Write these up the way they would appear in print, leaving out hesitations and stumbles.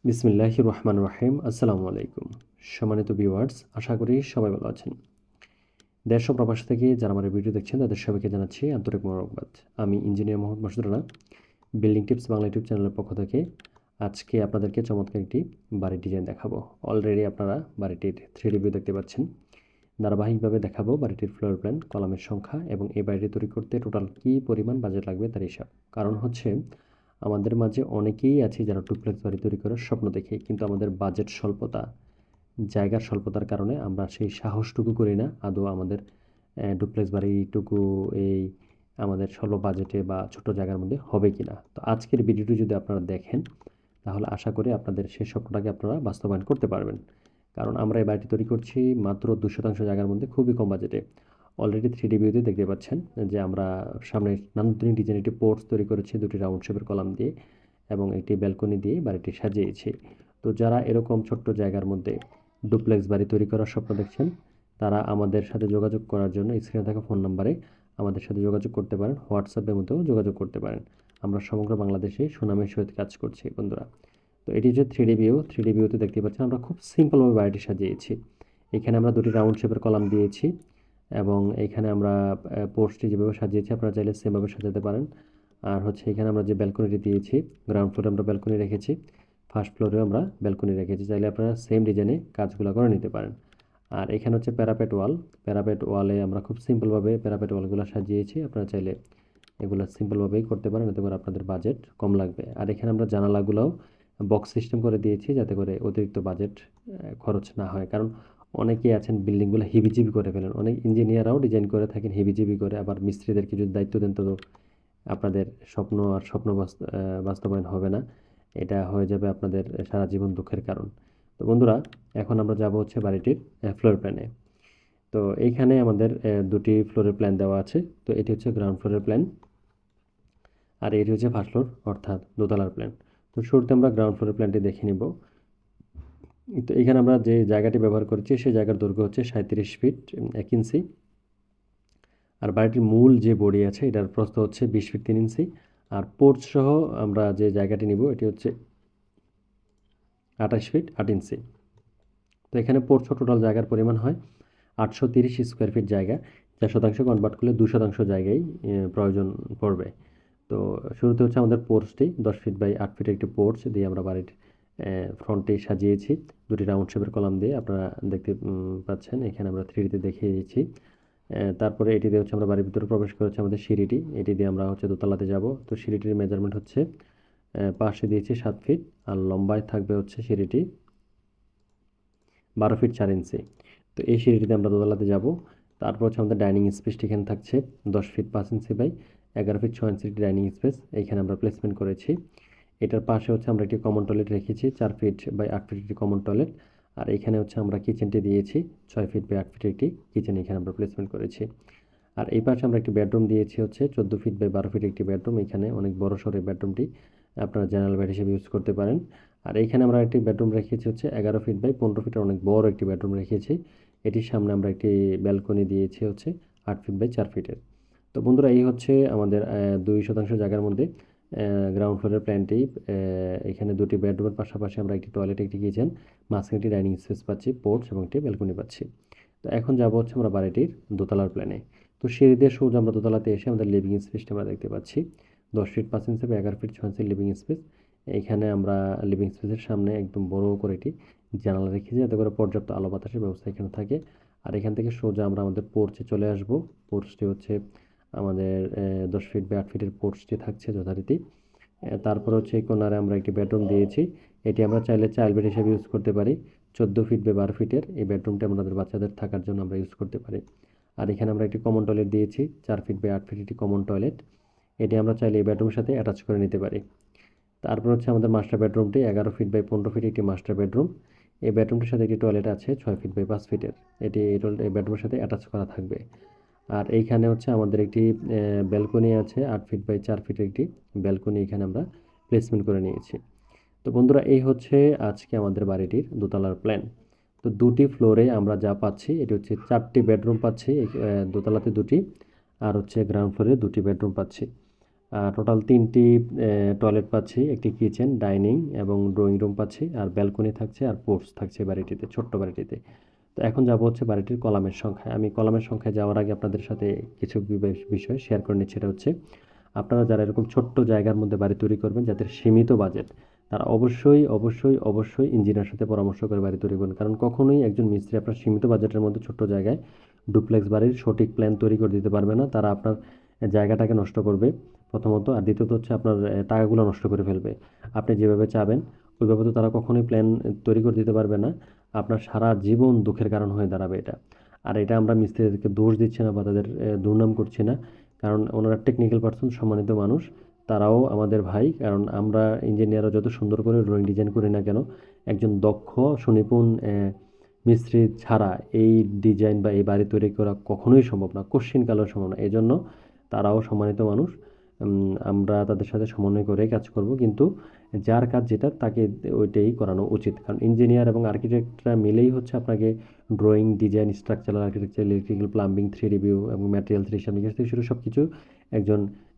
বিসমিল্লাহির রহমানির রহিম। আসসালামু আলাইকুম। সম্মানিত ভিউয়ার্স, আশা করি সবাই ভালো আছেন। দেশ ও প্রবাস থেকে যারা আমার ভিডিও দেখছেন তাদের সবাইকে জানাচ্ছি আন্তরিক মোবারকবাদ। আমি engineer Mohammad Masud Rana, building tips Bangla YouTube চ্যানেলের পক্ষ থেকে আজকে আপনাদেরকে চমৎকার একটি বাড়ির ডিজাইন দেখাবো। অলরেডি আপনারা বাড়িটির 3D ভিউ দেখতে পাচ্ছেন। ধারাবাহিকভাবে দেখাবো বাড়িটির ফ্লোর প্ল্যান, কলামের সংখ্যা এবং এই বাড়িটি তৈরি করতে টোটাল কী পরিমাণ বাজেট লাগবে তার হিসাব। কারণ হচ্ছে আমাদের মাঝে অনেকেই আছে যারা ডুপ্লেক্স বাড়ি তৈরি করার স্বপ্ন দেখে, কিন্তু আমাদের বাজেট স্বল্পতা, জায়গার স্বল্পতার কারণে আমরা সেই সাহসটুকু করি না আদৌ আমাদের ডুপ্লেক্স বাড়িটুকু এই আমাদের স্বল্প বাজেটে বা ছোট জায়গার মধ্যে হবে কিনা। তো আজকের ভিডিওটি যদি আপনারা দেখেন তাহলে আশা করি আপনাদের সেই স্বপ্নটাকে আপনারা বাস্তবায়ন করতে পারবেন। কারণ আমরা এই বাড়িটি তৈরি করছি মাত্র 2% জায়গার মধ্যে খুবই কম বাজেটে। অলরেডি 3D ভিউতে দেখতে পাচ্ছেন যে আমরা সামনে নান্দনিক ডিজাইন একটি পোর্টস তৈরি করেছি 2টি রাউন্ড শেপের কলাম দিয়ে এবং একটি ব্যালকনি দিয়ে বাড়িটি সাজিয়েছি। তো যারা এরকম ছোট্ট জায়গার মধ্যে ডুপ্লেক্স বাড়ি তৈরি করার স্বপ্ন দেখছেন তারা আমাদের সাথে যোগাযোগ করার জন্য স্ক্রিনে থাকা ফোন নাম্বারে আমাদের সাথে যোগাযোগ করতে পারেন, হোয়াটসঅ্যাপের মধ্যেও যোগাযোগ করতে পারেন। আমরা সমগ্র বাংলাদেশে সুনামের সহিত কাজ করছি বন্ধুরা। তো এটি হচ্ছে 3D ভিউ। 3D ভিউতে দেখতে পাচ্ছেন আমরা খুব সিম্পলভাবে বাড়িটি সাজিয়েছি। এখানে আমরা 2টি রাউন্ড শেপের কলাম দিয়েছি এবং এখানে আমরা পোর্চটি যেভাবে সাজিয়েছি আপনারা চাইলে সেমভাবে সাজাতে পারেন। আর হচ্ছে এখানে আমরা যে ব্যালকনিটি দিয়েছি, গ্রাউন্ড ফ্লোরে আমরা ব্যালকনি রেখেছি, ফার্স্ট ফ্লোরেও আমরা ব্যালকনি রেখেছি। চাইলে আপনারা সেম ডিজাইনে কাজগুলো করে নিতে পারেন। আর এখানে হচ্ছে প্যারাপেট ওয়াল। প্যারাপেট ওয়ালে আমরা খুব সিম্পলভাবে প্যারাপেট ওয়ালগুলো সাজিয়েছি। আপনারা চাইলে এগুলো সিম্পলভাবেই করতে পারেন, এতে করে আপনাদের বাজেট কম লাগবে। আর এখানে আমরা জানালাগুলোও বক্স সিস্টেম করে দিয়েছি যাতে করে অতিরিক্ত বাজেট খরচ না হয়। কারণ অনেকেই আছেন বিল্ডিংগুলো হিবিজিবি করে ফেলেন। অনেক ইঞ্জিনিয়াররাও ডিজাইন করে থাকেন হিবিজিবি করে। আবার মিস্ত্রিদেরকে যদি দায়িত্ব দেন তো আপনাদের স্বপ্ন আর স্বপ্ন বাস্তবায়ন হবে না। এটা হয়ে যাবে আপনাদের সারা জীবন দুঃখের কারণ। তো বন্ধুরা, এখন আমরা যাব হচ্ছে বাড়িটির ফ্লোর প্ল্যানে। তো এইখানে আমাদের 2টি ফ্লোরের প্ল্যান দেওয়া আছে। তো এটি হচ্ছে গ্রাউন্ড ফ্লোরের প্ল্যান আর এটি হচ্ছে ফার্স্ট ফ্লোর অর্থাৎ দোতলার প্ল্যান। তো শুরুতে আমরা গ্রাউন্ড ফ্লোরের প্ল্যানটি দেখে নিব। তো এখানে আমরা যে জায়গাটি ব্যবহার করেছি সেই জায়গার দৈর্ঘ্য হচ্ছে 37 ফিট 1 ইঞ্চি। আর বাড়িটির মূল যে বডি আছে এটার প্রস্থ হচ্ছে 20 ফিট 3 ইঞ্চি। আর পোর্চ সহ আমরা যে জায়গাটি নিব এটি হচ্ছে 28 ফিট 8 ইঞ্চি। তো এখানে পোর্চ টোটাল জায়গার পরিমাণ হয় 830 স্কোয়ার ফিট জায়গা, যা শতাংশ কনভার্ট করলে 2% জায়গায় প্রয়োজন পড়বে। তো শুরুতে হচ্ছে আমাদের পোর্চটি 10 ফিট বাই 8 ফিটের একটি পোর্চ দিয়ে আমরা বাড়ির ফ্রন্টে সাজিয়েছি 2টি রাউন্ড শেপের কলাম দিয়ে। আপনারা দেখতে পাচ্ছেন এখানে আমরা 3Dতে দেখিয়ে দিয়েছি। তারপরে এটি দিয়ে হচ্ছে আমরা বাড়ির ভিতরে প্রবেশ করেছি আমাদের সিঁড়িটি। এটি দিয়ে আমরা হচ্ছে দোতলাতে যাব। তো সিঁড়িটির মেজারমেন্ট হচ্ছে পাশে দিয়েছি 7 ফিট আর লম্বায় থাকবে হচ্ছে সিঁড়িটি 12 ফিট 4 ইঞ্চি। তো এই সিঁড়িটিতে আমরা দোতলাতে যাব। তারপর হচ্ছে আমাদের ডাইনিং স্পেসটি এখানে থাকছে 10 feet 5 inch by 11 feet 6 inch dining space এইখানে আমরা প্লেসমেন্ট করেছি। এটার পাশে হচ্ছে আমরা একটি কমন টয়লেট রেখেছি 4 ফিট বাই 8 ফিট একটি কমন টয়লেট। আর এখানে হচ্ছে আমরা কিচেনটি দিয়েছি 6 ফিট বাই 8 ফিট একটি কিচেন এখানে আমরা প্লেসমেন্ট করেছি। আর এই পাশে আমরা একটি বেডরুম দিয়েছি হচ্ছে 14 ফিট বাই 12 ফিট একটি বেডরুম। এখানে অনেক বড় সড়ো বেডরুমটি আপনারা জেনারেল বেড হিসেবে ইউজ করতে পারেন। আর এইখানে আমরা একটি বেডরুম রেখেছি হচ্ছে 11 ফিট বাই 15 ফিটের অনেক বড় একটি বেডরুম রেখেছি। এটির সামনে আমরা একটি ব্যালকনি দিয়েছি হচ্ছে 8 ফিট বাই 4 ফিটের। তো বন্ধুরা, এই হচ্ছে আমাদের 2% জায়গার মধ্যে গ্রাউন্ড ফ্লোরের প্ল্যানটি। এখানে 2টি বেডরুমের পাশাপাশি আমরা একটি টয়লেট, একটি কিচেন, মাঝখানে একটি ডাইনিং স্পেস পাচ্ছি, পোর্চ এবং একটি ব্যালকনি পাচ্ছি। তো এখন যাব হচ্ছে আমরা বাড়িটির দোতলার প্ল্যানে। তো সিঁড়ি দিয়ে সোজা আমরা দোতলাতে এসে আমাদের লিভিং স্পেসটি আমরা দেখতে পাচ্ছি 10 ফিট 5 ইঞ্চি বা 11 ফিট 6 ইঞ্চি লিভিং স্পেস। এইখানে আমরা লিভিং স্পেসের সামনে একদম বড় করে একটি জানালা রেখেছি যাতে করে পর্যাপ্ত আলো বাতাসের ব্যবস্থা এখানে থাকে। আর এখান থেকে সোজা আমরা আমাদের পোর্চে চলে আসব। পোর্চটি হচ্ছে আমাদের 10 ফিট বা 8 ফিটের পোর্চটি থাকছে যথারীতি। তারপর হচ্ছে এই কোণারে আমরা একটি বেডরুম দিয়েছি। এটি আমরা চাইলে চাইল্ড বেড হিসেবে ইউজ করতে পারি। 14 ফিট বা 12 ফিটের এই বেডরুমটি আমাদের বাচ্চাদের থাকার জন্য আমরা ইউজ করতে পারি। আর এখানে আমরা একটি কমন টয়লেট দিয়েছি 4 ফিট বাই 8 ফিট একটি কমন টয়লেট। এটি আমরা চাইলে এই বেডরুমের সাথে অ্যাটাচ করে নিতে পারি। তারপর হচ্ছে আমাদের মাস্টার বেডরুমটি 11 ফিট বাই 15 ফিট একটি মাস্টার বেডরুম। এই বেডরুমটির সাথে একটি টয়লেট আছে 6 ফিট বাই 5 ফিটের। এটি এই বেডরুমের সাথে অ্যাটাচ করা থাকবে। আর এইখানে হচ্ছে আমাদের একটি ব্যালকনি আছে 8 ফিট বাই 4 ফিটের একটি ব্যালকনি এখানে আমরা প্লেসমেন্ট করে নিয়েছি। তো বন্ধুরা, এই হচ্ছে আজকে আমাদের বাড়িটির দোতলার প্ল্যান। তো 2টি ফ্লোরে আমরা যা পাচ্ছি এটি হচ্ছে 4টি বেডরুম পাচ্ছি, দোতলাতে 2টি আর হচ্ছে গ্রাউন্ড ফ্লোরে 2টি বেডরুম পাচ্ছি। টোটাল 3টি টয়লেট পাচ্ছি, একটি কিচেন, ডাইনিং এবং ড্রয়িং রুম পাচ্ছি, আর ব্যালকনি থাকছে, আর পোর্চ থাকছে বাড়িটিতে, ছোট্ট বাড়িটিতে। তো এখন যাব হচ্ছে বাড়িটির কলামের সংখ্যায়। আমি কলামের সংখ্যায় যাওয়ার আগে আপনাদের সাথে কিছু বিষয় শেয়ার করে নিচ্ছি। সেটা হচ্ছে, আপনারা যারা এরকম ছোট্ট জায়গার মধ্যে বাড়ি তৈরি করবেন, যাদের সীমিত বাজেট, তারা অবশ্যই ইঞ্জিনিয়ারের সাথে পরামর্শ করে বাড়ি তৈরি করবেন। কারণ কখনোই একজন মিস্ত্রি আপনার সীমিত বাজেটের মধ্যে ছোট্ট জায়গায় ডুপ্লেক্স বাড়ির সঠিক প্ল্যান তৈরি করে দিতে পারবে না। তারা আপনার জায়গাটাকে নষ্ট করবে প্রথমত, আর দ্বিতীয়ত হচ্ছে আপনার টাকাগুলো নষ্ট করে ফেলবে। আপনি যেভাবে চাবেন ওইভাবে তো তারা কখনোই প্ল্যান তৈরি করে দিতে পারবে না। আপনার সারা জীবন দুঃখের কারণ হয়ে দাঁড়াবে এটা। আর এটা আমরা মিস্ত্রিদেরকে দোষ দিচ্ছি না বা তাদের দুর্নাম করছি না, কারণ ওনারা টেকনিক্যাল পার্সন, সম্মানিত মানুষ, তারাও আমাদের ভাই। কারণ আমরা ইঞ্জিনিয়াররা যত সুন্দর করে ড্রয়িং ডিজাইন করি না কেন, একজন দক্ষ সুনিপুণ মিস্ত্রি ছাড়া এই ডিজাইন বা এই বাড়ি তৈরি করা কখনোই সম্ভব না, কোশ্চিনকালেও সম্ভব না। এই জন্য তারাও সম্মানিত মানুষ, আমরা তাদের সাথে সমন্বয় করে কাজ করব। কিন্তু যার কাজ যেটা তাকে ওইটাই করানো উচিত, কারণ ইঞ্জিনিয়ার এবং আর্কিটেক্টরা মিলেই হচ্ছে আপনাকে drawing, design, structural architecture, electrical, plumbing, 3D view এবং ম্যাটেরিয়াল, 3D থেকে শুরু সব কিছু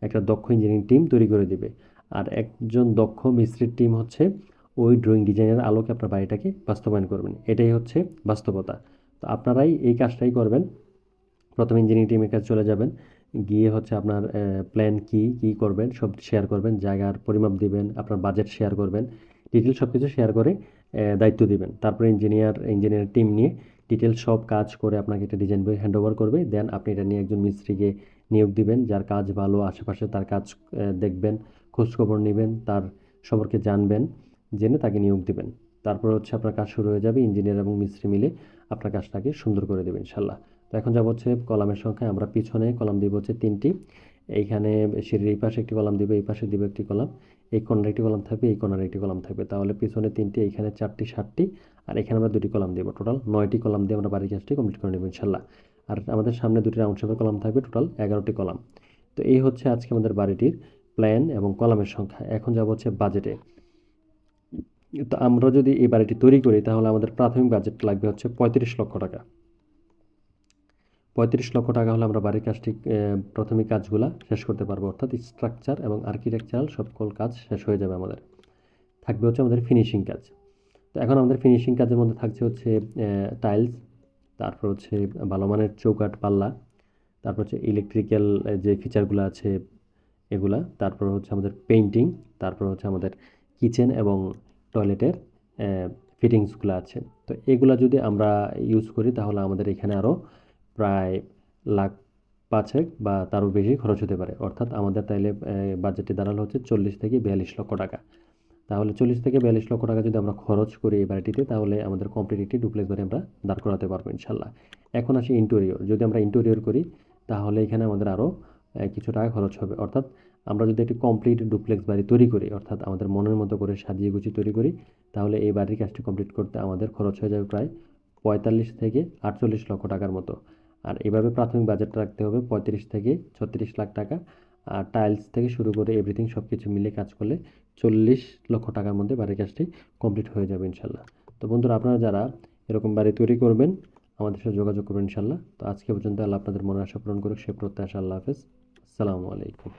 একটা দক্ষ ইঞ্জিনিয়ারিং টিম তৈরি করে দিবে। আর একজন দক্ষ মিস্ত্রির টিম হচ্ছে ওই ড্রয়িং ডিজাইনের আলোকে আপনার বাড়িটাকে বাস্তবায়ন করবেন। এটাই হচ্ছে বাস্তবতা। তো আপনারাই এই কাজটাই করবেন। প্রথমে ইঞ্জিনিয়ারিং টিমের কাছে চলে যাবেন, গিয়ে হচ্ছে আপনার প্ল্যান কী করবেন সব শেয়ার করবেন, জায়গার পরিমাপ দিবেন, আপনার বাজেট শেয়ার করবেন, ডিটেল সব কিছু শেয়ার করে দায়িত্ব দিবেন। তারপরে ইঞ্জিনিয়ার টিম নিয়ে ডিটেল সব কাজ করে আপনাকে একটা ডিজাইন বই হ্যান্ড ওভার করবে। দেন আপনি এটা নিয়ে একজন মিস্ত্রিকে নিয়োগ দিবেন, যার কাজ ভালো, আশেপাশে তার কাজ দেখবেন, খোঁজখবর নেবেন, তার সম্পর্কে জানবেন, জেনে তাকে নিয়োগ দিবেন। তারপর হচ্ছে আপনার কাজ শুরু হয়ে যাবে, ইঞ্জিনিয়ার এবং মিস্ত্রি মিলে আপনার কাজটাকে সুন্দর করে দেবেন ইনশাল্লাহ। তো এখন যাব হচ্ছে কলামের সংখ্যায়। আমরা পিছনে কলাম দিব হচ্ছে 3টি। এইখানে সিঁড়ির এই পাশে একটি কলাম দিব, এই পাশে দিব একটি কলাম, এই কর্নারে একটি কলাম থাকবে, এই কর্নারে একটি কলাম থাকবে। তাহলে পিছনে 3টি, এইখানে 4টি, 7টি, আর এখানে আমরা 2টি কলাম দিব। টোটাল 9টি কলাম দিয়ে আমরা বাড়ির কাজটি কমপ্লিট করে নেব ইনশাল্লাহ। আর আমাদের সামনে 2টি রাউন্ড শেপের কলাম থাকবে, টোটাল 11টি কলাম। তো এই হচ্ছে আজকে আমাদের বাড়িটির প্ল্যান এবং কলামের সংখ্যা। এখন যাব হচ্ছে বাজেটে। তো আমরা যদি এই বাড়িটি তৈরি করি তাহলে আমাদের প্রাথমিক বাজেট লাগবে হচ্ছে 35 লক্ষ টাকা। 35 লক্ষ টাকা হলে আমরা বাড়ির কাজটি প্রাথমিক কাজগুলা শেষ করতে পারবো, অর্থাৎ স্ট্রাকচার এবং আর্কিটেকচারাল সকল কাজ শেষ হয়ে যাবে আমাদের। থাকবে হচ্ছে আমাদের ফিনিশিং কাজ। তো এখন আমাদের ফিনিশিং কাজের মধ্যে থাকছে হচ্ছে টাইলস, তারপর হচ্ছে ভালো মানের চৌকাঠ, পাল্লা, তারপর হচ্ছে ইলেকট্রিক্যাল যে ফিচারগুলো আছে এগুলা, তারপর হচ্ছে আমাদের পেইন্টিং, তারপর হচ্ছে আমাদের কিচেন এবং টয়লেটের ফিটিংসগুলো আছে। তো এগুলা যদি আমরা ইউজ করি তাহলে আমাদের এখানে আরও প্রায় লাখ 5 বা তারও বেশি খরচ হতে পারে। অর্থাৎ আমাদের তাইলে বাজেটে দাঁড়ালো হচ্ছে 40 থেকে 42 লক্ষ টাকা। তাহলে 40 থেকে 42 লক্ষ টাকা যদি আমরা খরচ করি এই বাড়িটিতে, তাহলে আমাদের কমপ্লিট একটি ডুপ্লেক্স বাড়ি আমরা দাঁড় করাতে পারবো ইনশাল্লাহ। এখন আসি ইন্টেরিয়র। যদি আমরা ইন্টেরিয়র করি তাহলে এখানে আমাদের আরও কিছু টাকা খরচ হবে। অর্থাৎ আমরা যদি একটি কমপ্লিট ডুপ্লেক্স বাড়ি তৈরি করি, অর্থাৎ আমাদের মনের মতো করে সাজিয়ে গুছিয়ে তৈরি করি, তাহলে এই বাড়ির কাজটি কমপ্লিট করতে আমাদের খরচ হয়ে যাবে প্রায় 45 থেকে 48 লক্ষ টাকার মতো। আর এভাবে প্রাথমিক বাজেটটা রাখতে হবে 35 থেকে 36 লাখ টাকা। আর টাইলস থেকে শুরু করে এভরিথিং সব কিছু মিলে কাজ করলে 40 লক্ষ টাকার মধ্যে বাড়ির কাজটি কমপ্লিট হয়ে যাবে ইনশাল্লাহ। তো বন্ধুরা, আপনারা যারা এরকম বাড়ি তৈরি করবেন আমাদের সাথে যোগাযোগ করবেন ইনশাল্লাহ। তো আজকে পর্যন্ত আল্লাহ আপনাদের মনের আশা পূরণ করুক, সে প্রত্যাশা। আল্লাহ হাফেজ, আসসালামু আলাইকুম।